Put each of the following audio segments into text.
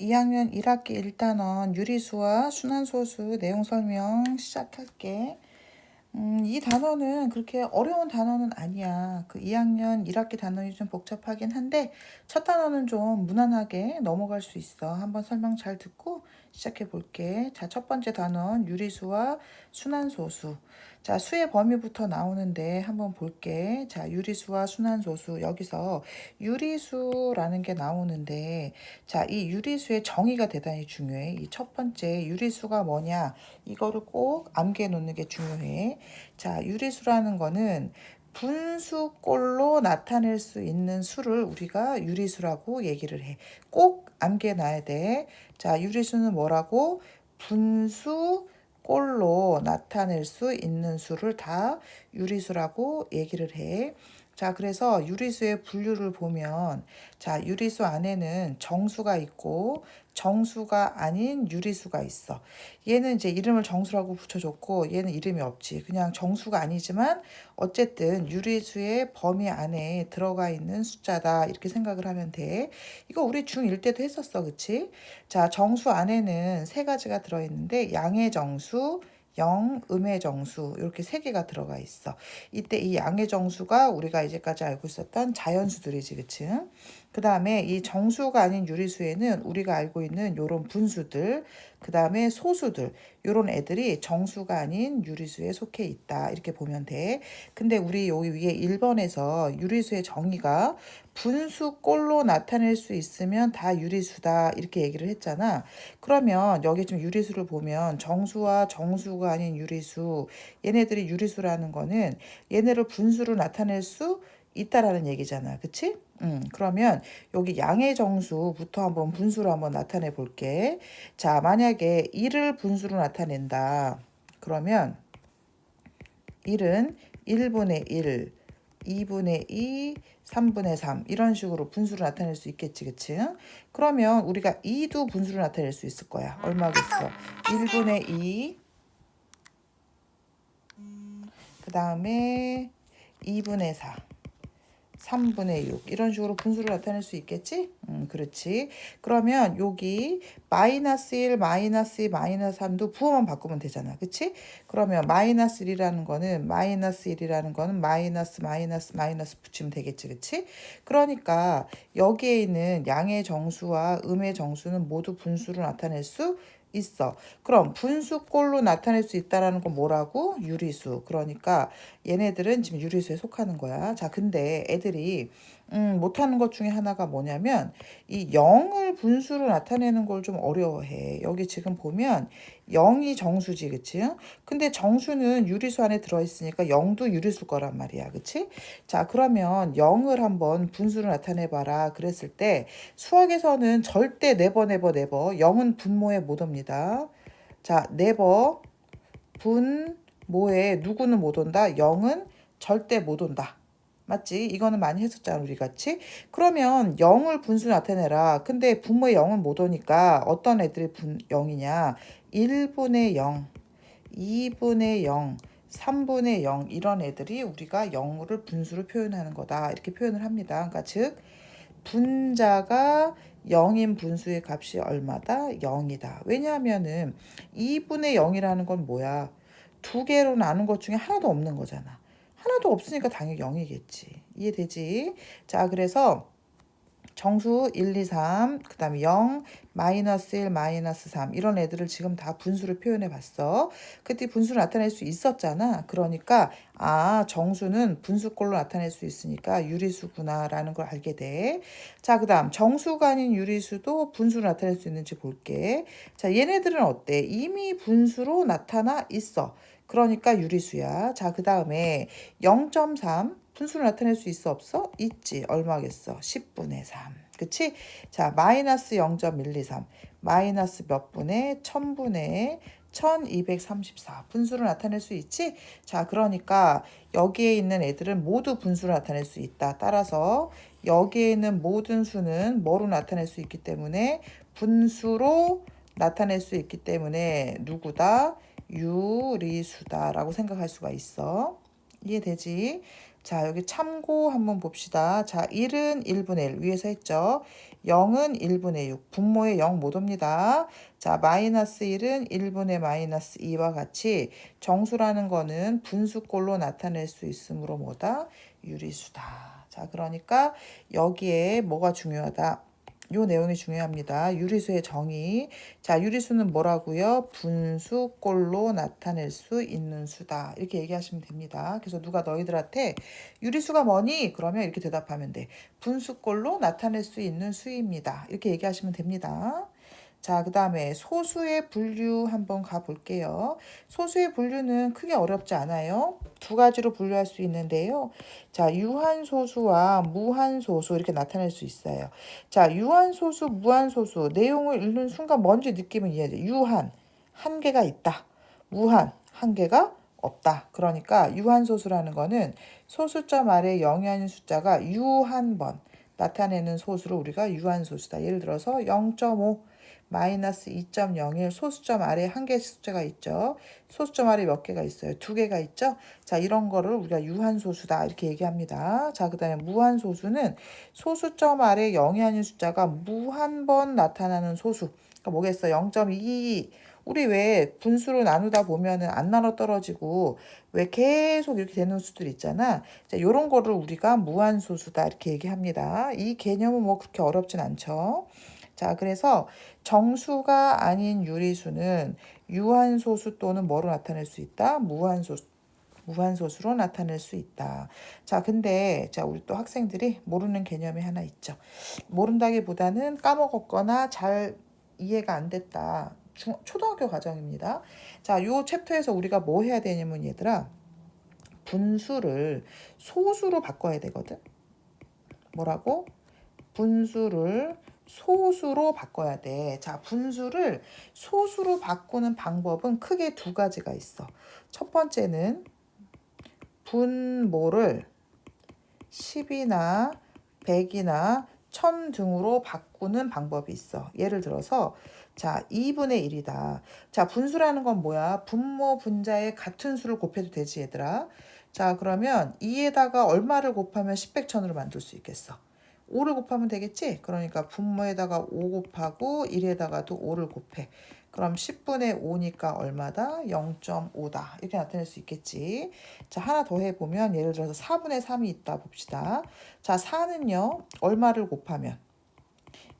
2학년 1학기 1단원 유리수와 순환소수 내용 설명 시작할게. 이 단어는 그렇게 어려운 단어는 아니야. 그 2학년 1학기 단원이 좀 복잡하긴 한데 첫 단어는 좀 무난하게 넘어갈 수 있어. 한번 설명 잘 듣고 시작해 볼게. 자, 첫 번째 단원 유리수와 순환소수. 자, 수의 범위부터 나오는데 한번 볼게. 자, 유리수와 순환소수. 여기서 유리수라는 게 나오는데 자, 이 유리수의 정의가 대단히 중요해. 이 첫 번째 유리수가 뭐냐? 이거를 꼭 암기해 놓는 게 중요해. 자, 유리수라는 거는 분수꼴로 나타낼 수 있는 수를 우리가 유리수라고 얘기를 해. 꼭 암기해 놔야 돼. 자, 유리수는 뭐라고? 분수꼴로 나타낼 수 있는 수를 다 유리수라고 얘기를 해. 자, 그래서 유리수의 분류를 보면 자, 유리수 안에는 정수가 있고 정수가 아닌 유리수가 있어. 얘는 이제 이름을 정수라고 붙여줬고 얘는 이름이 없지. 그냥 정수가 아니지만 어쨌든 유리수의 범위 안에 들어가 있는 숫자다. 이렇게 생각을 하면 돼. 이거 우리 중1 때도 했었어. 그치? 자, 정수 안에는 세 가지가 들어있는데 양의 정수, 영, 음의 정수 이렇게 세 개가 들어가 있어. 이때 이 양의 정수가 우리가 이제까지 알고 있었던 자연수들이지, 그치? 그 다음에 이 정수가 아닌 유리수에는 우리가 알고 있는 요런 분수들, 그 다음에 소수들, 요런 애들이 정수가 아닌 유리수에 속해 있다. 이렇게 보면 돼. 근데 우리 여기 위에 1번에서 유리수의 정의가 분수꼴로 나타낼 수 있으면 다 유리수다. 이렇게 얘기를 했잖아. 그러면 여기 지금 유리수를 보면 정수와 정수가 아닌 유리수, 얘네들이 유리수라는 거는 얘네를 분수로 나타낼 수 있다라는 얘기잖아. 그치? 그러면 여기 양의 정수부터 한번 분수로 한번 나타내 볼게. 자, 만약에 1을 분수로 나타낸다. 그러면 1은 1분의 1, 2분의 2, 3분의 3 이런 식으로 분수로 나타낼 수 있겠지, 그치? 그러면 우리가 2도 분수로 나타낼 수 있을 거야. 얼마겠어? 1분의 2, 그 다음에 2분의 4. 3분의 6 이런 식으로 분수를 나타낼 수 있겠지? 그렇지. 그러면 여기 마이너스 1, 마이너스 2, 마이너스 3도 부호만 바꾸면 되잖아. 그치? 그러면 마이너스 1이라는 거는 마이너스 1이라는 거는 마이너스 마이너스 마이너스 붙이면 되겠지. 그치? 그러니까 여기에 있는 양의 정수와 음의 정수는 모두 분수로 나타낼 수 있어. 그럼 분수꼴로 나타낼 수 있다라는 건 뭐라고? 유리수. 그러니까 얘네들은 지금 유리수에 속하는 거야. 자, 근데 애들이 못하는 것 중에 하나가 뭐냐면 이 0을 분수로 나타내는 걸 좀 어려워해. 여기 지금 보면 0이 정수지, 그치? 근데 정수는 유리수 안에 들어있으니까 0도 유리수일 거란 말이야, 그치? 자, 그러면 0을 한번 분수로 나타내봐라 그랬을 때 수학에서는 절대 네버 네버 네버 0은 분모에 못 옵니다. 자, 네버 분모에 누구는 못 온다? 0은 절대 못 온다. 맞지? 이거는 많이 했었잖아, 우리 같이. 그러면 0을 분수 나타내라. 근데 분모에 0은 못 오니까 어떤 애들이 0이냐? 1분의 0, 2분의 0, 3분의 0 이런 애들이 우리가 0을 분수로 표현하는 거다. 이렇게 표현을 합니다. 그러니까 즉 분자가 0인 분수의 값이 얼마다? 0이다. 왜냐하면은 2분의 0이라는 건 뭐야? 두 개로 나눈 것 중에 하나도 없는 거잖아. 하나도 없으니까 당연히 0이겠지. 이해되지? 자, 그래서 정수 1, 2, 3, 그 다음에 0, 마이너스 1, 마이너스 3 이런 애들을 지금 다 분수로 표현해 봤어. 그때 분수를 나타낼 수 있었잖아. 그러니까 정수는 분수꼴로 나타낼 수 있으니까 유리수구나 라는 걸 알게 돼. 자, 그 다음 정수가 아닌 유리수도 분수로 나타낼 수 있는지 볼게. 자, 얘네들은 어때? 이미 분수로 나타나 있어. 그러니까 유리수야. 자, 그 다음에 0.3 분수를 나타낼 수 있어 없어? 있지. 얼마겠어? 10분의 3. 그치? 자, 마이너스 0.123. 마이너스 몇 분의 1000분의 1234. 분수를 나타낼 수 있지? 자, 그러니까 여기에 있는 애들은 모두 분수를 나타낼 수 있다. 따라서 여기에 있는 모든 수는 뭐로 나타낼 수 있기 때문에 분수로 나타낼 수 있기 때문에 누구다? 유리수다라고 생각할 수가 있어. 이해되지? 자, 여기 참고 한번 봅시다. 자, 1은 1분의 1 위에서 했죠. 0은 1분의 6. 분모에 0 못 옵니다. 자, 마이너스 1은 1분의 마이너스 2와 같이 정수라는 거는 분수꼴로 나타낼 수 있으므로 뭐다? 유리수다. 자, 그러니까 여기에 뭐가 중요하다? 요 내용이 중요합니다. 유리수의 정의. 자, 유리수는 뭐라고요? 분수꼴로 나타낼 수 있는 수다. 이렇게 얘기하시면 됩니다. 그래서 누가 너희들한테 유리수가 뭐니? 그러면 이렇게 대답하면 돼. 분수꼴로 나타낼 수 있는 수입니다. 이렇게 얘기하시면 됩니다. 자, 그 다음에 소수의 분류 한번 가볼게요. 소수의 분류는 크게 어렵지 않아요. 두 가지로 분류할 수 있는데요. 자, 유한소수와 무한소수 이렇게 나타낼 수 있어요. 자, 유한소수, 무한소수 내용을 읽는 순간 뭔지 느낌은 이해돼. 유한, 한 개가 있다. 무한, 한 개가 없다. 그러니까 유한소수라는 거는 소수점 아래 0이 아닌 숫자가 유한 번 나타내는 소수를 우리가 유한소수다. 예를 들어서 0.5, 마이너스 2.01 소수점 아래 한 개의 숫자가 있죠. 소수점 아래 몇 개가 있어요? 두 개가 있죠. 자, 이런 거를 우리가 유한소수다 이렇게 얘기합니다. 자, 그 다음에 무한소수는 소수점 아래 0이 아닌 숫자가 무한 번 나타나는 소수. 그러니까 뭐겠어? 0.22 우리 왜 분수로 나누다 보면은 안 나눠 떨어지고 왜 계속 이렇게 되는 수들 있잖아. 자, 요런 거를 우리가 무한소수다 이렇게 얘기합니다. 이 개념은 뭐 그렇게 어렵진 않죠. 자, 그래서 정수가 아닌 유리수는 유한소수 또는 뭐로 나타낼 수 있다? 무한소수로 나타낼 수 있다. 자, 근데 자, 우리 또 학생들이 모르는 개념이 하나 있죠. 모른다기보다는 까먹었거나 잘 이해가 안 됐다. 초등학교 과정입니다. 자, 요 챕터에서 우리가 뭐 해야 되냐면 얘들아, 분수를 소수로 바꿔야 되거든. 뭐라고? 분수를 소수로 바꿔야 돼. 자, 분수를 소수로 바꾸는 방법은 크게 두 가지가 있어. 첫 번째는 분모를 10이나 100이나 1000 등으로 바꾸는 방법이 있어. 예를 들어서 자, 2분의 1이다. 자, 분수라는 건 뭐야? 분모 분자의 같은 수를 곱해도 되지, 얘들아. 자, 그러면 2에다가 얼마를 곱하면 10, 100, 1000으로 만들 수 있겠어? 5를 곱하면 되겠지? 그러니까 분모에다가 5 곱하고 1에다가도 5를 곱해. 그럼 10분의 5니까 얼마다? 0.5다. 이렇게 나타낼 수 있겠지. 자, 하나 더 해보면 예를 들어서 4분의 3이 있다 봅시다. 자, 4는요. 얼마를 곱하면?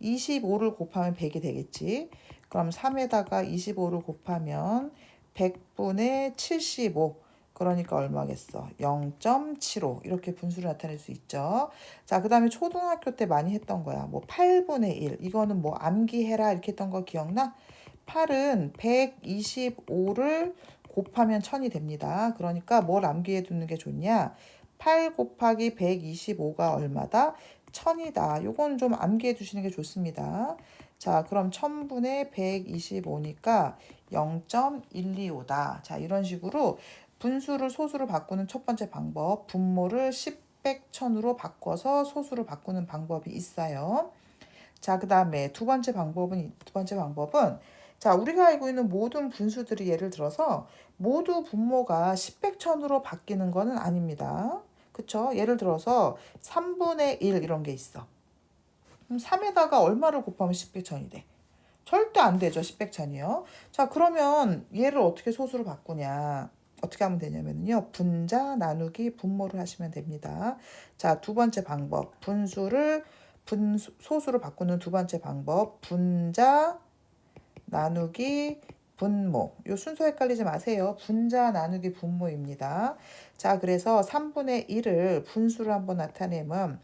25를 곱하면 100이 되겠지. 그럼 3에다가 25를 곱하면 100분의 75. 그러니까 얼마겠어? 0.75 이렇게 분수를 나타낼 수 있죠. 자, 그 다음에 초등학교 때 많이 했던 거야. 뭐 8분의 1 이거는 뭐 암기해라 이렇게 했던 거 기억나? 8은 125를 곱하면 1000이 됩니다. 그러니까 뭘 암기해 두는 게 좋냐? 8 곱하기 125가 얼마다? 1000이다. 요건 좀 암기해 두시는 게 좋습니다. 자, 그럼 1000분의 125니까 0.125다. 자, 이런 식으로 분수를 소수로 바꾸는 첫 번째 방법, 분모를 10, 100, 1000으로 바꿔서 소수로 바꾸는 방법이 있어요. 자, 그 다음에 두 번째 방법은 자, 우리가 알고 있는 모든 분수들이 예를 들어서 모두 분모가 10, 100, 1000으로 바뀌는 거는 아닙니다. 그쵸? 예를 들어서 3분의 1 이런 게 있어. 그럼 3에다가 얼마를 곱하면 10, 100, 1000이 돼? 절대 안 되죠. 10, 100, 1000이요. 자, 그러면 얘를 어떻게 소수로 바꾸냐? 어떻게 하면 되냐면요. 분자 나누기 분모를 하시면 됩니다. 자, 두 번째 방법. 소수로 바꾸는 두 번째 방법. 분자 나누기 분모. 요 순서 헷갈리지 마세요. 분자 나누기 분모입니다. 자, 그래서 3분의 1을 분수로 한번 나타내면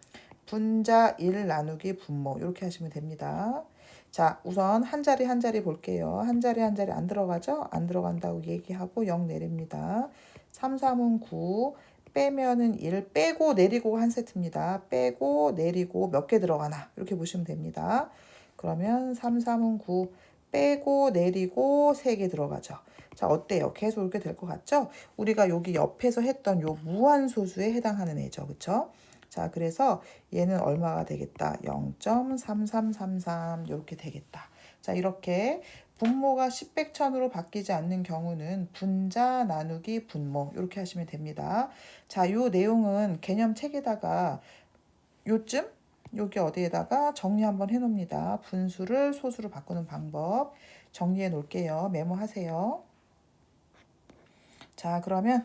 분자 1 나누기 분모 이렇게 하시면 됩니다. 자, 우선 한 자리 한 자리 볼게요. 한 자리 한 자리 안 들어가죠? 안 들어간다고 얘기하고 0 내립니다. 3, 3은 9, 빼면은 1, 빼고 내리고 한 세트입니다. 빼고 내리고 몇 개 들어가나 이렇게 보시면 됩니다. 그러면 3, 3은 9, 빼고 내리고 3개 들어가죠. 자, 어때요? 계속 이렇게 될 것 같죠? 우리가 여기 옆에서 했던 요 무한소수에 해당하는 애죠. 그쵸? 자, 그래서 얘는 얼마가 되겠다? 0.3333 이렇게 되겠다. 자, 이렇게 분모가 10, 100, 1000으로 바뀌지 않는 경우는 분자 나누기 분모 이렇게 하시면 됩니다. 자, 요 내용은 개념책에다가 요쯤 여기 어디에다가 정리 한번 해놓습니다. 분수를 소수로 바꾸는 방법 정리해 놓을게요. 메모하세요. 자, 그러면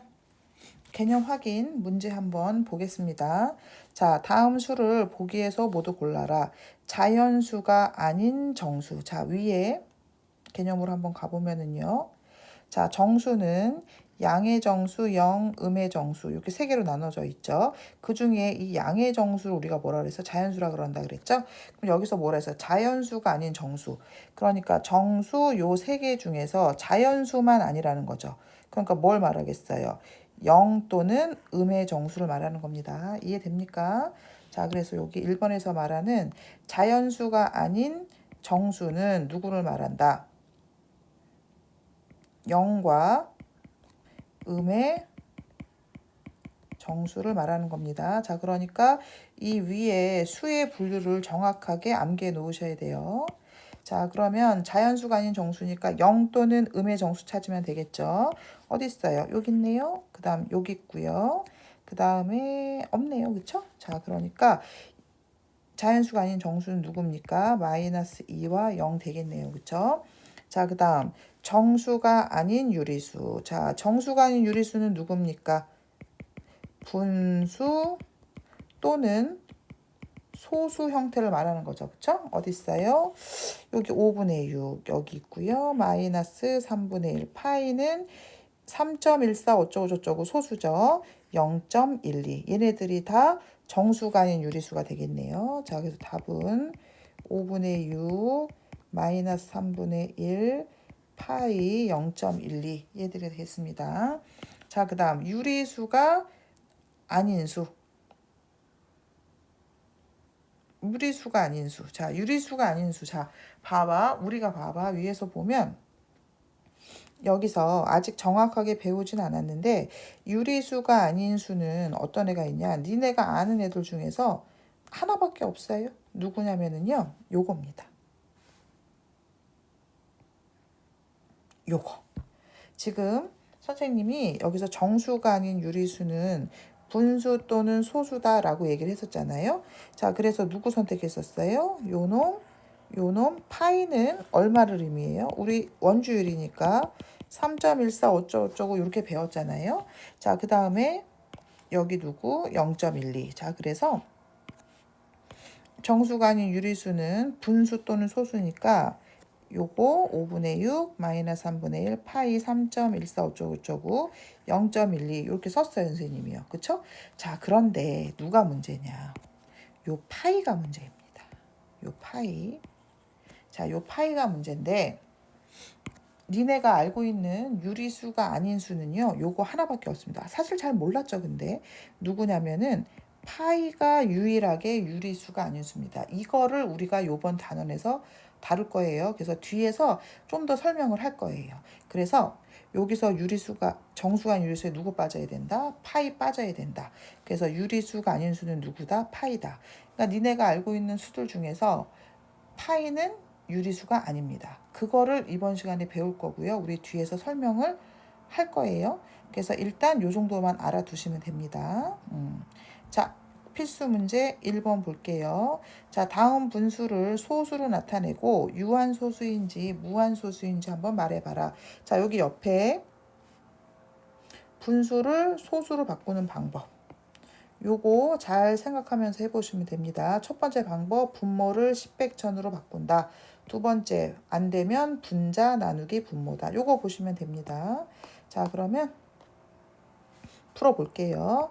개념 확인 문제 한번 보겠습니다. 자, 다음 수를 보기에서 모두 골라라. 자연수가 아닌 정수. 자, 위에 개념으로 한번 가보면은요. 자, 정수는 양의 정수, 영, 음의 정수 이렇게 세 개로 나눠져 있죠. 그 중에 이 양의 정수를 우리가 뭐라 그래서 자연수라 그런다 그랬죠. 그럼 여기서 뭐라 해서 자연수가 아닌 정수. 그러니까 정수 요 세 개 중에서 자연수만 아니라는 거죠. 그러니까 뭘 말하겠어요? 영 또는 음의 정수를 말하는 겁니다. 이해됩니까? 자, 그래서 여기 1번에서 말하는 자연수가 아닌 정수는 누구를 말한다? 0과 음의 정수를 말하는 겁니다. 자, 그러니까 이 위에 수의 분류를 정확하게 암기해 놓으셔야 돼요. 자, 그러면 자연수가 아닌 정수니까 0 또는 음의 정수 찾으면 되겠죠. 어디 있어요? 여기 있네요. 그 다음 여기 있고요. 그 다음에 없네요. 그쵸? 자, 그러니까 자연수가 아닌 정수는 누굽니까? 마이너스 2와 0 되겠네요. 그쵸? 자, 그 다음 정수가 아닌 유리수. 자, 정수가 아닌 유리수는 누굽니까? 분수 또는 소수 형태를 말하는 거죠. 그쵸? 어디 있어요? 여기 5분의 6 여기 있고요. 마이너스 3분의 1 파이는 3.14 어쩌고저쩌고 소수죠. 0.12 얘네들이 다 정수가 아닌 유리수가 되겠네요. 자, 그래서 답은 5분의 6 마이너스 3분의 1 파이 0.12 얘들이 되겠습니다. 자, 그 다음 유리수가 아닌 수. 유리수가 아닌 수. 자, 유리수가 아닌 수. 자, 봐봐. 우리가 봐봐. 위에서 보면 여기서 아직 정확하게 배우진 않았는데 유리수가 아닌 수는 어떤 애가 있냐? 니네가 아는 애들 중에서 하나밖에 없어요. 누구냐면은요. 요겁니다. 요거. 지금 선생님이 여기서 정수가 아닌 유리수는 분수 또는 소수다라고 얘기를 했었잖아요. 자, 그래서 누구 선택했었어요? 요놈 파이는 얼마를 의미해요? 우리 원주율이니까 3.14 어쩌고저쩌고 이렇게 배웠잖아요. 자, 그 다음에 여기 누구? 0.12. 자, 그래서 정수가 아닌 유리수는 분수 또는 소수니까 요거 5분의 6 마이너스 3분의 1 파이 3.14 어쩌고저쩌고 0.12 이렇게 썼어요. 선생님이요. 그쵸? 자, 그런데 누가 문제냐? 요 파이가 문제입니다. 요 파이. 자, 요 파이가 문제인데 니네가 알고 있는 유리수가 아닌 수는요. 요거 하나밖에 없습니다. 사실 잘 몰랐죠. 근데 누구냐면은 파이가 유일하게 유리수가 아닌 수입니다. 이거를 우리가 요번 단원에서 다룰 거예요. 그래서 뒤에서 좀 더 설명을 할 거예요. 그래서 여기서 유리수가 정수가 아닌 유리수에 누구 빠져야 된다? 파이 빠져야 된다. 그래서 유리수가 아닌 수는 누구다? 파이다. 그러니까 니네가 알고 있는 수들 중에서 파이는 유리수가 아닙니다. 그거를 이번 시간에 배울 거고요. 우리 뒤에서 설명을 할 거예요. 그래서 일단 요 정도만 알아두시면 됩니다. 자, 필수 문제 1번 볼게요. 자, 다음 분수를 소수로 나타내고 유한소수인지 무한소수인지 한번 말해봐라. 자, 여기 옆에 분수를 소수로 바꾸는 방법. 요거 잘 생각하면서 해보시면 됩니다. 첫 번째 방법, 분모를 10백천으로 바꾼다. 두 번째, 안 되면 분자 나누기 분모다. 요거 보시면 됩니다. 자, 그러면 풀어볼게요.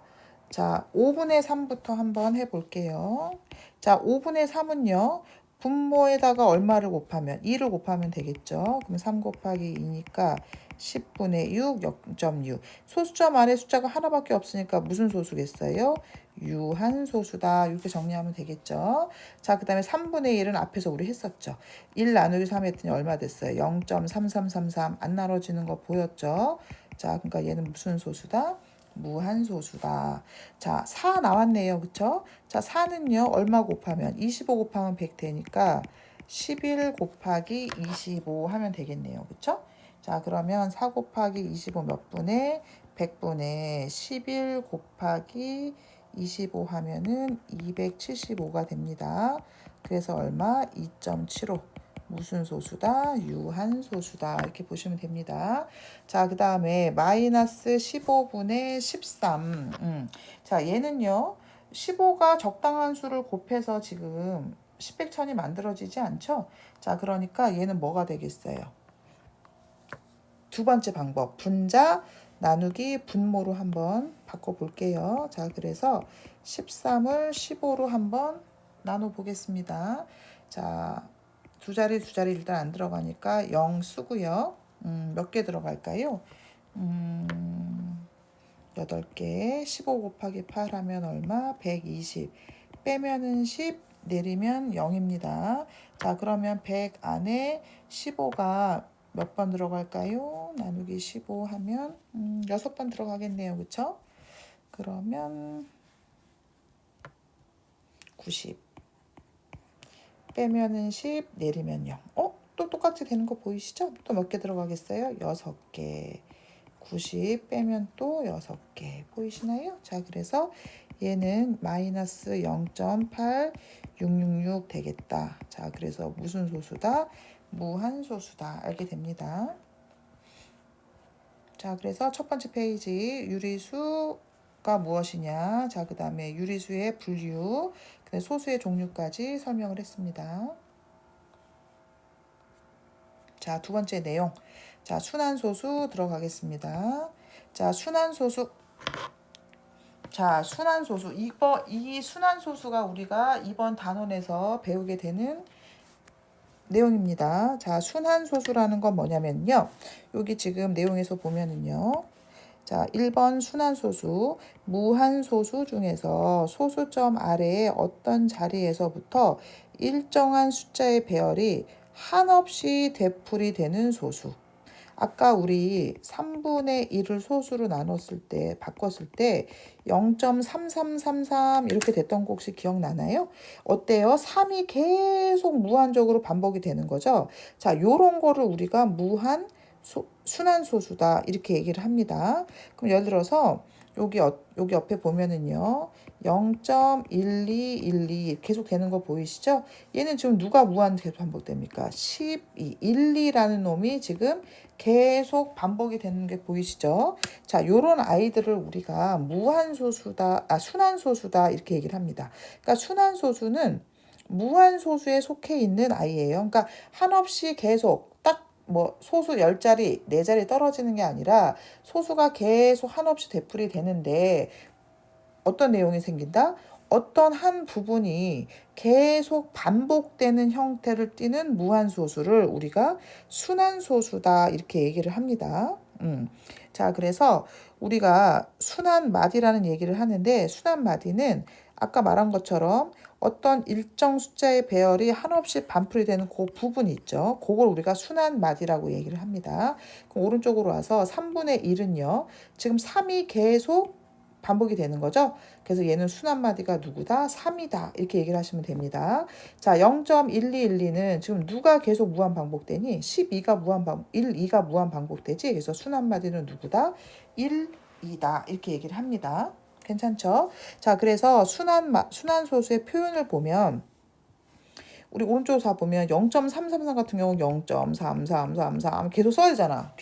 자, 5분의 3부터 한번 해볼게요. 자, 5분의 3은요. 분모에다가 얼마를 곱하면 2를 곱하면 되겠죠. 그럼 3 곱하기 2니까 10분의 6, 0.6. 소수점 안에 숫자가 하나밖에 없으니까 무슨 소수겠어요? 유한소수다. 이렇게 정리하면 되겠죠. 자, 그 다음에 3분의 1은 앞에서 우리 했었죠. 1 나누기 3 했더니 얼마 됐어요? 0.3333. 안 나눠지는 거 보였죠? 자, 그러니까 얘는 무슨 소수다? 무한소수다. 자, 4 나왔네요. 그쵸? 자, 4는요. 얼마 곱하면 25 곱하면 100 되니까 11 곱하기 25 하면 되겠네요. 그쵸? 자, 그러면 4 곱하기 25 몇 분의 100분의 11 곱하기 25 하면은 275가 됩니다. 그래서 얼마? 2.75. 무슨 소수다? 유한소수다. 이렇게 보시면 됩니다. 자, 그 다음에 마이너스 15분의 13. 자, 얘는요. 15가 적당한 수를 곱해서 지금 10백천이 만들어지지 않죠? 자, 그러니까 얘는 뭐가 되겠어요? 두 번째 방법, 분자 나누기 분모로 한번 바꿔볼게요. 자, 그래서 13을 15로 한번 나눠보겠습니다. 자, 두 자리 일단 안 들어가니까 0 쓰고요. 몇 개 들어갈까요? 8개. 15 곱하기 8 하면 얼마? 120. 빼면은 10, 내리면 0입니다. 자, 그러면 100 안에 15가 몇 번 들어갈까요? 나누기 15 하면 6번 들어가겠네요. 그쵸? 그러면 90. 빼면은 10, 내리면 0. 또 똑같이 되는 거 보이시죠? 또 몇 개 들어가겠어요? 6개. 90 빼면 또 6개. 보이시나요? 자, 그래서 얘는 마이너스 0.8666 되겠다. 자, 그래서 무슨 소수다? 무한소수다. 알게 됩니다. 자, 그래서 첫 번째 페이지 유리수가 무엇이냐. 자, 그 다음에 유리수의 분류, 소수의 종류까지 설명을 했습니다. 자, 두 번째 내용. 자, 순환소수 들어가겠습니다. 자, 순환소수. 자, 순환소수. 이 순환소수가 우리가 이번 단원에서 배우게 되는 내용입니다. 자, 순환소수라는 건 뭐냐면요. 여기 지금 내용에서 보면은요. 자, 1번 순환소수, 무한소수 중에서 소수점 아래에 어떤 자리에서부터 일정한 숫자의 배열이 한없이 되풀이 되는 소수. 아까 우리 3분의 1을 소수로 나눴을 때, 바꿨을 때 0.3333 이렇게 됐던 거 혹시 기억나나요? 어때요? 3이 계속 무한적으로 반복이 되는 거죠. 자, 요런 거를 우리가 순환소수다 이렇게 얘기를 합니다. 그럼 예를 들어서 여기 옆에 보면은요. 0.1212 계속 되는 거 보이시죠? 얘는 지금 누가 무한 계속 반복됩니까? 12, 12라는 놈이 지금 계속 반복이 되는 게 보이시죠? 자, 요런 아이들을 우리가 순환소수다 이렇게 얘기를 합니다. 그러니까 순환소수는 무한소수에 속해 있는 아이예요. 그러니까 한없이 계속 소수 10자리, 4자리 떨어지는 게 아니라 소수가 계속 한없이 되풀이 되는데 어떤 내용이 생긴다? 어떤 한 부분이 계속 반복되는 형태를 띠는 무한소수를 우리가 순환소수다 이렇게 얘기를 합니다. 자, 그래서 우리가 순환마디라는 얘기를 하는데 순환마디는 아까 말한 것처럼 어떤 일정 숫자의 배열이 한없이 반풀이 되는 그 부분이 있죠. 그걸 우리가 순환마디라고 얘기를 합니다. 그럼 오른쪽으로 와서 3분의 1은요. 지금 3이 계속 반복이 되는 거죠. 그래서 얘는 순환마디가 누구다? 3이다. 이렇게 얘기를 하시면 됩니다. 자, 0.1212는 지금 누가 계속 무한 반복되니? 12가 무한 반복되지. 그래서 순환마디는 누구다? 1, 2다. 이렇게 얘기를 합니다. 괜찮죠? 자, 그래서 순환소수의 표현을 보면 우리 오른쪽으로 보면 0.333 같은 경우 0.33333 계속 써야 되잖아.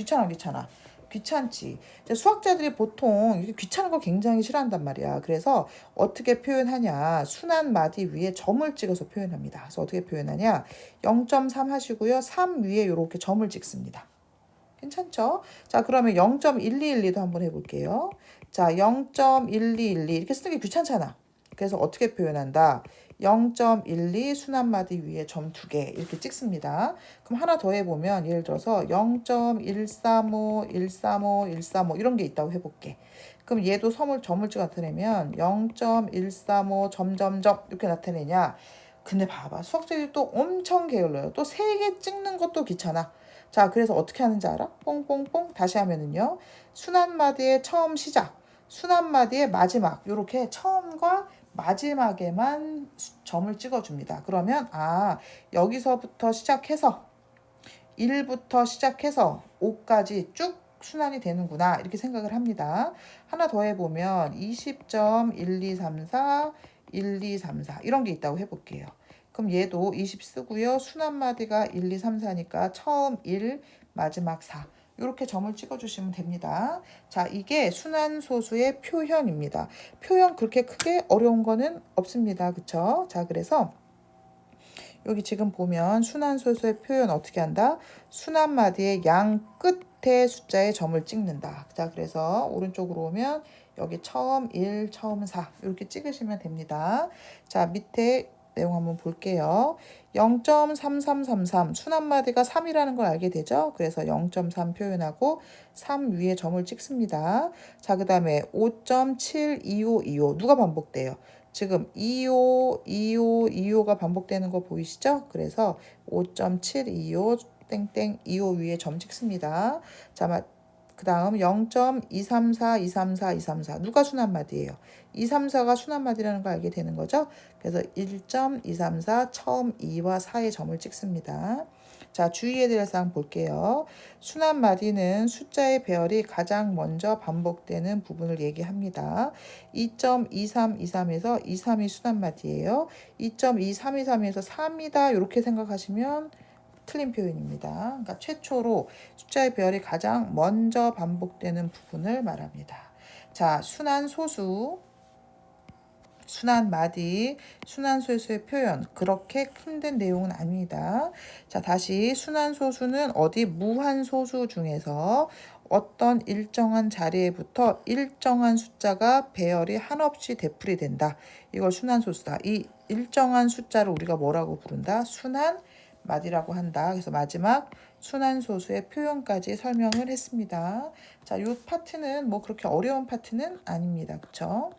귀찮지. 수학자들이 보통 이렇게 귀찮은 거 굉장히 싫어한단 말이야. 그래서 어떻게 표현하냐. 순환마디 위에 점을 찍어서 표현합니다. 그래서 어떻게 표현하냐. 0.3 하시고요. 3 위에 이렇게 점을 찍습니다. 괜찮죠? 자, 그러면 0.1212도 한번 해볼게요. 자, 0.1212 이렇게 쓰는 게 귀찮잖아. 그래서 어떻게 표현한다? 0.12 순환마디 위에 점 2개 이렇게 찍습니다. 그럼 하나 더 해보면 예를 들어서 0.135, 135, 135 이런 게 있다고 해볼게. 그럼 얘도 점을 찍어 나타내면 0.135 점점점 이렇게 나타내냐. 근데 봐봐. 수학자들이 또 엄청 게을러요. 또 3개 찍는 것도 귀찮아. 자, 그래서 어떻게 하는지 알아? 뽕뽕뽕 다시 하면은요. 순환마디의 처음 시작, 순환마디의 마지막 요렇게 처음과 마지막에만 점을 찍어줍니다. 그러면 여기서부터 시작해서 1부터 시작해서 5까지 쭉 순환이 되는구나 이렇게 생각을 합니다. 하나 더 해보면 20.1234 1234 이런 게 있다고 해볼게요. 그럼 얘도 20 쓰고요. 순환마디가 1, 2, 3, 4니까 처음 1, 마지막 4 이렇게 점을 찍어주시면 됩니다. 자, 이게 순환소수의 표현입니다. 표현 그렇게 크게 어려운 거는 없습니다. 그쵸? 자, 그래서 여기 지금 보면 순환소수의 표현 어떻게 한다? 순환마디의 양 끝에 숫자에 점을 찍는다. 자, 그래서 오른쪽으로 오면 여기 처음 1, 처음 4 이렇게 찍으시면 됩니다. 자, 밑에 내용 한번 볼게요. 0.3333 순환마디가 3이라는 걸 알게 되죠. 그래서 0.3 표현하고 3 위에 점을 찍습니다. 자, 그 다음에 5.72525 누가 반복돼요? 지금 25, 25, 25가 반복되는 거 보이시죠? 그래서 5.725 땡땡 25 위에 점 찍습니다. 자, 그 다음 0.234, 234, 234 누가 순환마디예요? 234가 순환마디라는 걸 알게 되는 거죠. 그래서 1.234 처음 2와 4의 점을 찍습니다. 자, 주의해야 될 사항 볼게요. 순환마디는 숫자의 배열이 가장 먼저 반복되는 부분을 얘기합니다. 2.2323에서 23이 순환마디예요. 2.2323에서 3이다 이렇게 생각하시면 틀린 표현입니다. 그러니까 최초로 숫자의 배열이 가장 먼저 반복되는 부분을 말합니다. 자, 순환소수, 순환마디, 순환소수의 표현 그렇게 힘든 내용은 아닙니다. 자, 다시 순환소수는 어디 무한소수 중에서 어떤 일정한 자리에부터 일정한 숫자가 배열이 한없이 되풀이 된다. 이걸 순환소수다. 이 일정한 숫자를 우리가 뭐라고 부른다? 순환마디라고 한다. 그래서 마지막 순환소수의 표현까지 설명을 했습니다. 자, 이 파트는 뭐 그렇게 어려운 파트는 아닙니다. 그쵸?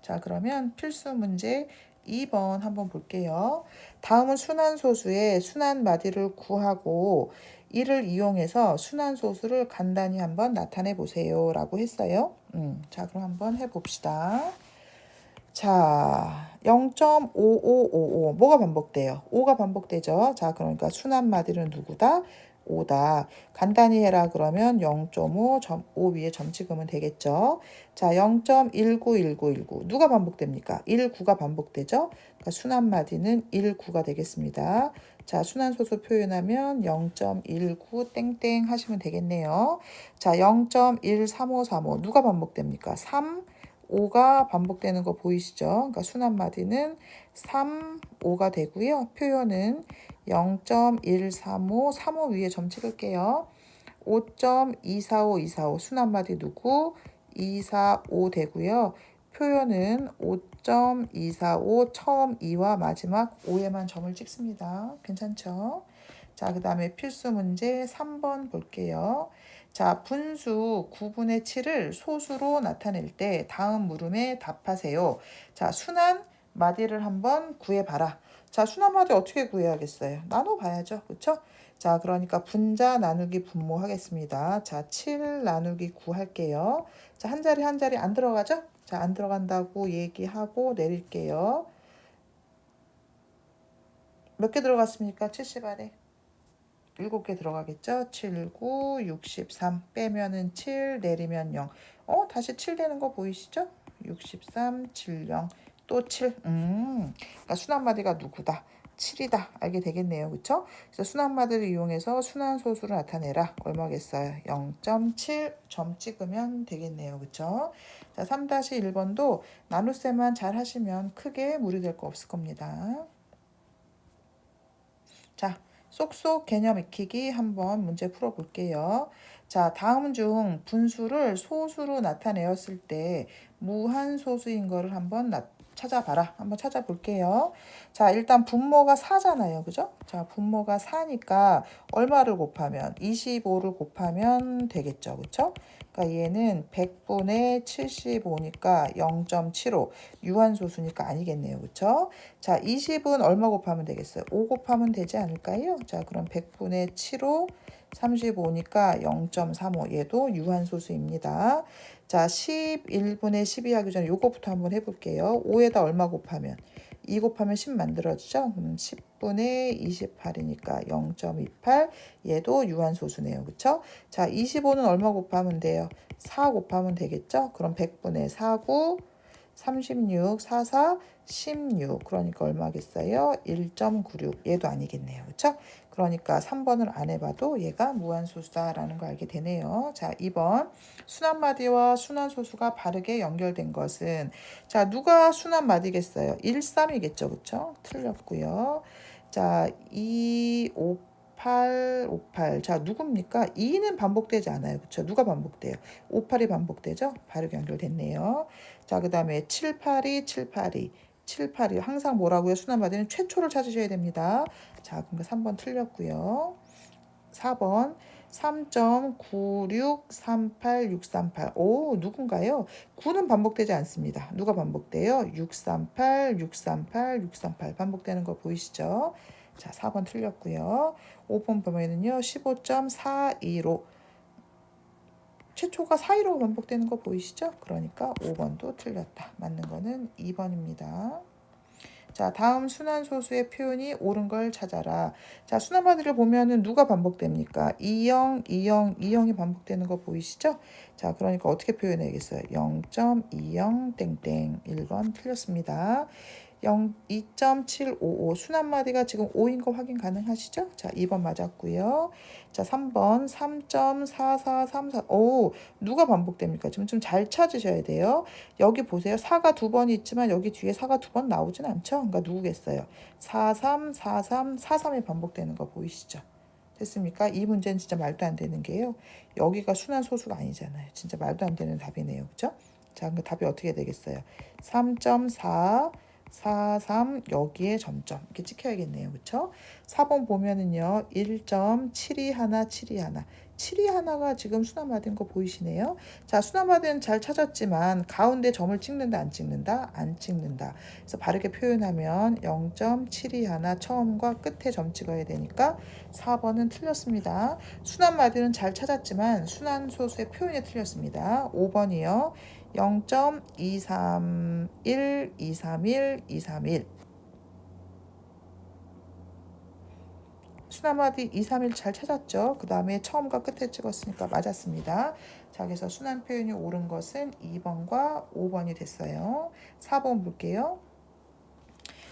자, 그러면 필수 문제 2번 한번 볼게요. 다음은 순환소수의 순환마디를 구하고 이를 이용해서 순환소수를 간단히 한번 나타내 보세요 라고 했어요. 자, 그럼 한번 해봅시다. 자, 0.5555 뭐가 반복돼요? 5가 반복되죠. 자, 그러니까 순환마디는 누구다? 5다. 간단히 해라 그러면 0.5, 5 위에 점 찍으면 되겠죠. 자, 0.191919 누가 반복됩니까? 19가 반복되죠. 그러니까 순환마디는 19가 되겠습니다. 자, 순환소수 표현하면 0.19 땡땡 하시면 되겠네요. 자, 0.13535 누가 반복됩니까? 3, 5가 반복되는 거 보이시죠? 그러니까 순환마디는 3, 5가 되고요. 표현은 0.135, 35 위에 점 찍을게요. 5.245, 245 순환마디 누구? 245 되고요. 표현은 5.245 처음 2와 마지막 5에만 점을 찍습니다. 괜찮죠? 자, 그 다음에 필수 문제 3번 볼게요. 자, 분수 9분의 7을 소수로 나타낼 때 다음 물음에 답하세요. 자, 순환 마디를 한번 구해봐라. 자, 순환 마디 어떻게 구해야겠어요? 나눠봐야죠. 그쵸? 자, 그러니까 분자 나누기 분모 하겠습니다. 자, 7 나누기 9 할게요. 자, 한 자리 한 자리 안 들어가죠? 자, 안 들어간다고 얘기하고 내릴게요. 몇 개 들어갔습니까? 70 안에. 7개 들어가겠죠? 7, 9, 63 빼면은 7 내리면 0. 다시 7 되는 거 보이시죠? 63, 7, 0. 또 7. 그러니까 순환마디가 누구다? 7이다. 알게 되겠네요. 그쵸? 그래서 순환마디를 이용해서 순환소수를 나타내라. 얼마겠어요? 0.7 점 찍으면 되겠네요. 그쵸? 자, 3-1번도 나눗셈만 잘 하시면 크게 무리될 거 없을 겁니다. 자, 쏙쏙 개념 익히기 한번 문제 풀어볼게요. 자, 다음 중 분수를 소수로 나타내었을 때 무한소수인 거를 한번 찾아봐라. 한번 찾아볼게요. 자, 일단 분모가 4잖아요. 그죠? 자, 분모가 4니까 얼마를 곱하면 25를 곱하면 되겠죠. 그쵸? 그러니까 얘는 100분의 75니까 0.75 유한소수니까 아니겠네요. 그쵸? 자, 20은 얼마 곱하면 되겠어요? 5 곱하면 되지 않을까요? 자, 그럼 100분의 7호 35니까 0.35 얘도 유한소수입니다. 자, 11분의 12 하기 전에 요거부터 한번 해볼게요. 5에다 얼마 곱하면? 2 곱하면 10 만들어지죠? 그럼 10분의 28이니까 0.28. 얘도 유한소수네요. 그쵸? 자, 25는 얼마 곱하면 돼요? 4 곱하면 되겠죠? 그럼 100분의 4구 36, 44, 16. 그러니까 얼마겠어요? 1.96. 얘도 아니겠네요. 그쵸? 그러니까 3번을 안 해봐도 얘가 무한소수다라는 걸 알게 되네요. 자, 2번. 순환마디와 순환소수가 바르게 연결된 것은, 자, 누가 순환마디겠어요? 1, 3이겠죠. 그쵸? 틀렸고요. 자, 2, 5, 8, 58. 자, 누굽니까? 2는 반복되지 않아요. 그쵸? 누가 반복돼요? 58이 반복되죠? 바르게 연결됐네요. 자, 그 다음에 782, 782. 782. 항상 뭐라고요? 순환마디는 최초를 찾으셔야 됩니다. 자, 그럼 3번 틀렸고요. 4번 3.9638638. 오, 누군가요? 9는 반복되지 않습니다. 누가 반복돼요? 638, 638, 638 반복되는 거 보이시죠? 자, 4번 틀렸고요. 5번 보면은요. 15.425. 최초가 415 반복되는 거 보이시죠? 그러니까 5번도 틀렸다. 맞는 거는 2번입니다. 자, 다음 순환소수의 표현이 옳은 걸 찾아라. 자, 순환마디를 보면은 누가 반복됩니까? 2형, 2형, 2형이 반복되는 거 보이시죠? 자, 그러니까 어떻게 표현해야겠어요? 0.20 땡땡. 1번 틀렸습니다. 2.755 순환마디가 지금 5인 거 확인 가능하시죠? 자, 2번 맞았고요. 자, 3번 3.4434. 오, 누가 반복됩니까? 지금 좀 잘 찾으셔야 돼요. 여기 보세요. 4가 두 번이 있지만 여기 뒤에 4가 두 번 나오진 않죠? 그러니까 누구겠어요? 43, 43, 43이 반복되는 거 보이시죠? 됐습니까? 이 문제는 진짜 말도 안 되는 게요. 여기가 순환소수가 아니잖아요. 진짜 말도 안 되는 답이네요. 그죠? 자, 그 답이 어떻게 되겠어요? 3.4 43 여기에 점점 이렇게 찍혀야겠네요. 그쵸? 4번 보면은요. 1.721 721 721가 지금 순환마디인 거 보이시네요. 자, 순환마디는 잘 찾았지만 가운데 점을 찍는다 안 찍는다? 안 찍는다. 그래서 바르게 표현하면 0.721 처음과 끝에 점 찍어야 되니까 4번은 틀렸습니다. 순환마디는 잘 찾았지만 순환소수의 표현이 틀렸습니다. 5번이요. 0.231, 231, 231. 순환마디 2, 3일 잘 찾았죠? 그 다음에 처음과 끝에 찍었으니까 맞았습니다. 자, 그래서 순환 표현이 옳은 것은 2번과 5번이 됐어요. 4번 볼게요.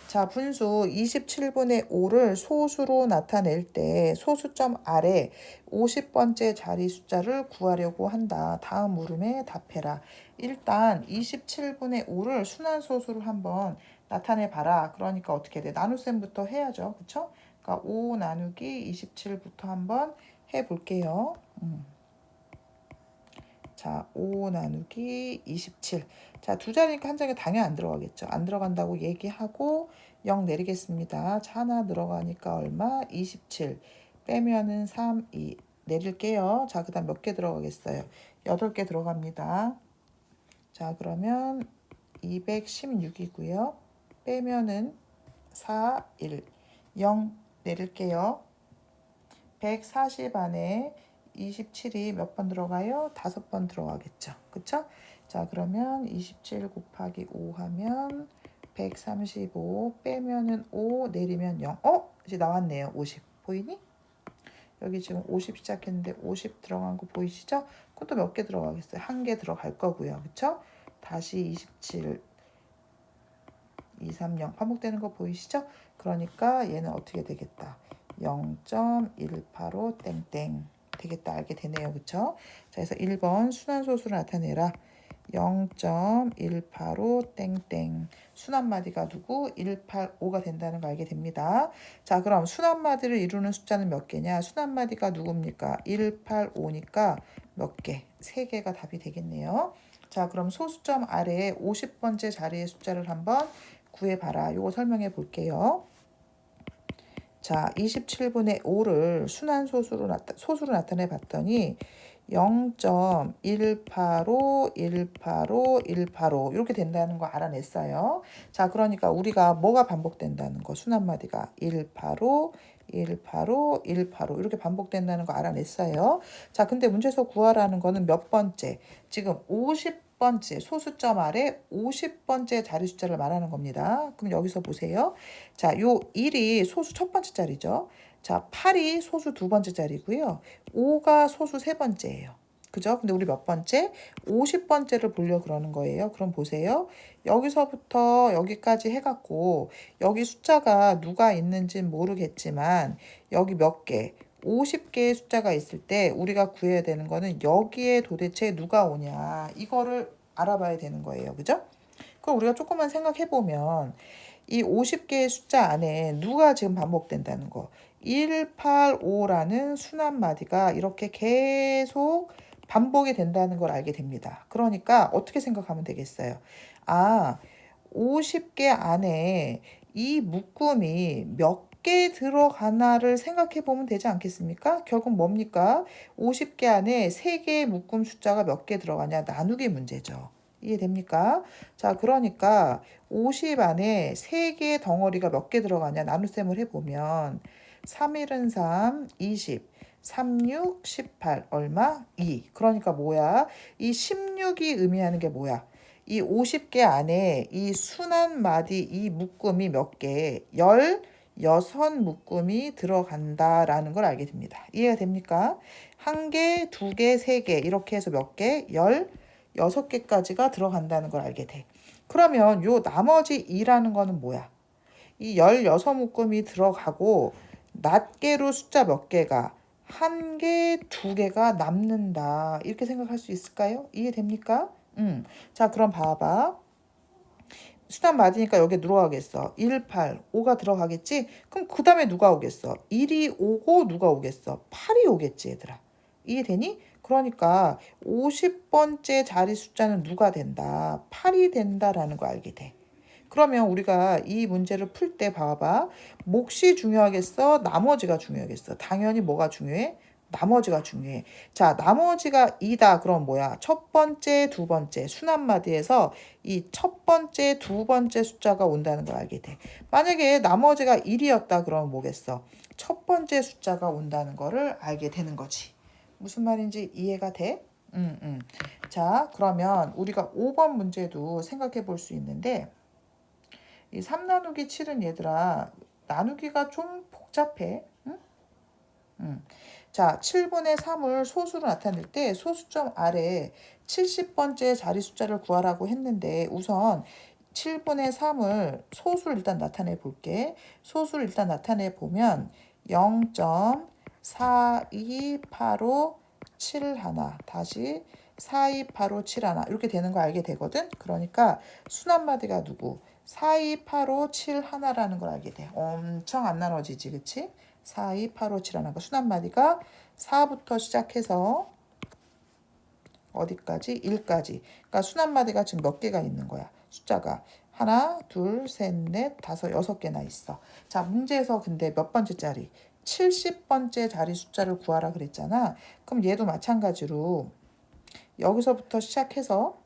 자, 분수 27분의 5를 소수로 나타낼 때 소수점 아래 50번째 자리 숫자를 구하려고 한다. 다음 물음에 답해라. 일단 27분의 5를 순환소수로 한번 나타내 봐라. 그러니까 어떻게 돼? 나눗셈부터 해야죠. 그쵸? 그러니까 5 나누기 27부터 한번 해볼게요. 자, 5 나누기 27. 자, 두 자리니까 한 장에 당연히 안 들어가겠죠. 안 들어간다고 얘기하고 0 내리겠습니다. 자, 하나 들어가니까 얼마? 27. 빼면은 3, 2. 내릴게요. 자, 그 다음 몇 개 들어가겠어요? 8개 들어갑니다. 자, 그러면 216이고요. 빼면은 4, 1. 0 내릴게요. 140 안에 27이 몇 번 들어가요? 5번 들어가겠죠. 그쵸? 자, 그러면 27 곱하기 5 하면 135 빼면은 5 내리면 0. 이제 나왔네요. 50. 보이니? 여기 지금 50 시작했는데 50 들어간 거 보이시죠? 그것도 몇 개 들어가겠어요? 한 개 들어갈 거고요. 그쵸? 다시 27 230 반복되는 거 보이시죠? 그러니까 얘는 어떻게 되겠다? 0.185 땡땡 되겠다. 알게 되네요. 그쵸? 자, 그래서 1번 순환소수를 나타내라. 0.185 땡땡 순환마디가 누구? 185가 된다는 거 알게 됩니다. 자, 그럼 순환마디를 이루는 숫자는 몇 개냐? 순환마디가 누굽니까? 185니까 몇 개? 3개가 답이 되겠네요. 자, 그럼 소수점 아래에 50번째 자리의 숫자를 한번 구해봐라. 요거 설명해 볼게요. 자, 27분의 5를 순환소수로 소수로 나타내 봤더니 0.185, 185, 185 이렇게 된다는 거 알아냈어요. 자, 그러니까 우리가 뭐가 반복된다는 거 순환마디가 185, 185, 185 이렇게 반복된다는 거 알아냈어요. 자, 근데 문제에서 구하라는 거는 몇 번째? 지금 50 번째 소수점 아래 50번째 자리 숫자를 말하는 겁니다. 그럼 여기서 보세요. 자, 요 1이 소수 첫 번째 자리죠. 자, 8이 소수 두 번째 자리고요. 5가 소수 세 번째예요. 그죠? 근데 우리 몇 번째? 50번째를 보려 그러는 거예요. 그럼 보세요. 여기서부터 여기까지 해갖고 여기 숫자가 누가 있는지 모르겠지만 여기 몇 개? 50개의 숫자가 있을 때 우리가 구해야 되는 거는 여기에 도대체 누가 오냐 이거를 알아봐야 되는 거예요. 그죠? 그럼 우리가 조금만 생각해 보면 이 50개의 숫자 안에 누가 지금 반복된다는 거 1, 8, 5라는 순환 마디가 이렇게 계속 반복이 된다는 걸 알게 됩니다. 그러니까 어떻게 생각하면 되겠어요? 아, 50개 안에 이 묶음이 몇 개 들어가나를 생각해 보면 되지 않겠습니까? 결국 뭡니까? 50개 안에 3개의 묶음 숫자가 몇 개 들어가냐 나누기 문제죠. 이해됩니까? 자, 그러니까 50 안에 3개의 덩어리가 몇 개 들어가냐 나눗셈을 해보면 3일은 3, 20, 36, 18 얼마? 2. 그러니까 뭐야? 이 16이 의미하는 게 뭐야? 이 50개 안에 이 순환 마디 이 묶음이 몇 개? 16묶음이 들어간다라는 걸 알게 됩니다. 이해가 됩니까? 1개, 2개, 3개 이렇게 해서 몇 개? 16개까지가 들어간다는 걸 알게 돼. 그러면 요 나머지 2라는 거는 뭐야? 이 16묶음이 들어가고 낱개로 숫자 몇 개가 1개, 2개가 남는다. 이렇게 생각할 수 있을까요? 이해됩니까? 자, 그럼 봐봐. 수단 맞으니까 여기에 누가 오겠어? 1, 8, 5가 들어가겠지? 그럼 그 다음에 누가 오겠어? 1이 오고 누가 오겠어? 8이 오겠지, 얘들아. 이해되니? 그러니까 50번째 자리 숫자는 누가 된다? 8이 된다라는 거 알게 돼. 그러면 우리가 이 문제를 풀 때 봐봐. 몫이 중요하겠어? 나머지가 중요하겠어? 당연히 뭐가 중요해? 나머지가 중요해. 자, 나머지가 2다. 그럼 뭐야? 첫 번째, 두 번째 순환마디에서 이 첫 번째, 두 번째 숫자가 온다는 걸 알게 돼. 만약에 나머지가 1이었다. 그러면 뭐겠어? 첫 번째 숫자가 온다는 거를 알게 되는 거지. 무슨 말인지 이해가 돼? 자, 그러면 우리가 5번 문제도 생각해 볼 수 있는데 이 3 나누기 7은 얘들아 나누기가 좀 복잡해. 자, 7분의 3을 소수로 나타낼 때 소수점 아래 70번째 자리 숫자를 구하라고 했는데 우선 7분의 3을 소수를 일단 나타내 볼게. 소수를 일단 나타내 보면 0.428571 다시 42857 이렇게 되는 거 알게 되거든. 그러니까 순환마디가 누구? 42857라는 걸 알게 돼. 엄청 안 나눠지지, 그치? 42857 거 순환마디가 4부터 시작해서 어디까지? 1까지. 그러니까 순환마디가 지금 몇 개가 있는 거야? 숫자가 하나, 둘, 셋, 넷, 다섯, 6개나 있어. 자, 문제에서 근데 몇 번째 자리? 70번째 자리 숫자를 구하라 그랬잖아. 그럼 얘도 마찬가지로 여기서부터 시작해서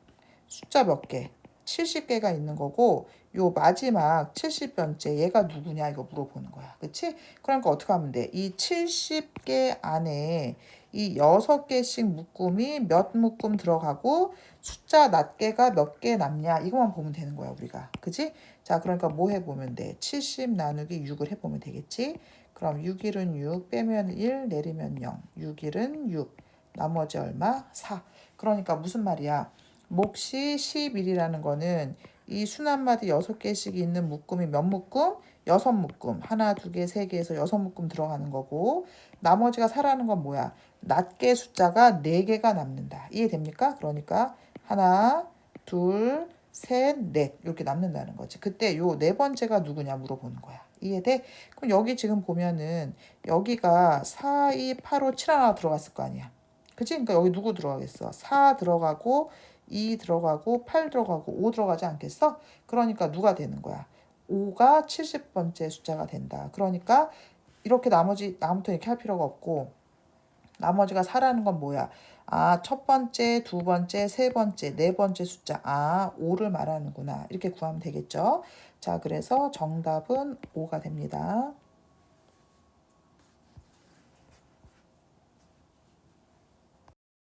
숫자 몇 개? 70개가 있는 거고 요 마지막 70번째 얘가 누구냐 이거 물어보는 거야. 그치? 그러니까 어떻게 하면 돼? 이 70개 안에 이 6개씩 묶음이 몇 묶음 들어가고 숫자 낱개가 몇 개 남냐 이것만 보면 되는 거야 우리가. 그치? 자, 그러니까 뭐 해보면 돼? 70 나누기 6을 해보면 되겠지? 그럼 6일은 6 빼면 1 내리면 0 6일은 6 나머지 얼마? 4. 그러니까 무슨 말이야? 몫이 11이라는 거는 이 순환마디 6개씩 있는 묶음이 몇 묶음? 6묶음. 하나, 두 개, 세 개에서 6묶음 들어가는 거고 나머지가 4라는 건 뭐야? 낱개 숫자가 4개가 남는다. 이해됩니까? 그러니까 하나, 둘, 셋, 넷 이렇게 남는다는 거지. 그때 요 네 번째가 누구냐 물어보는 거야. 이해돼? 그럼 여기 지금 보면은 여기가 4, 2, 8, 5, 7 하나 들어갔을 거 아니야. 그치? 그러니까 여기 누구 들어가겠어? 4 들어가고 2 들어가고 8 들어가고 5 들어가지 않겠어? 그러니까 누가 되는 거야? 5가 70번째 숫자가 된다. 그러니까 이렇게 나머지 다음부터 이렇게 할 필요가 없고 나머지가 4라는 건 뭐야? 아, 첫 번째, 두 번째, 세 번째, 네 번째 숫자. 아, 5를 말하는구나. 이렇게 구하면 되겠죠? 자, 그래서 정답은 5가 됩니다.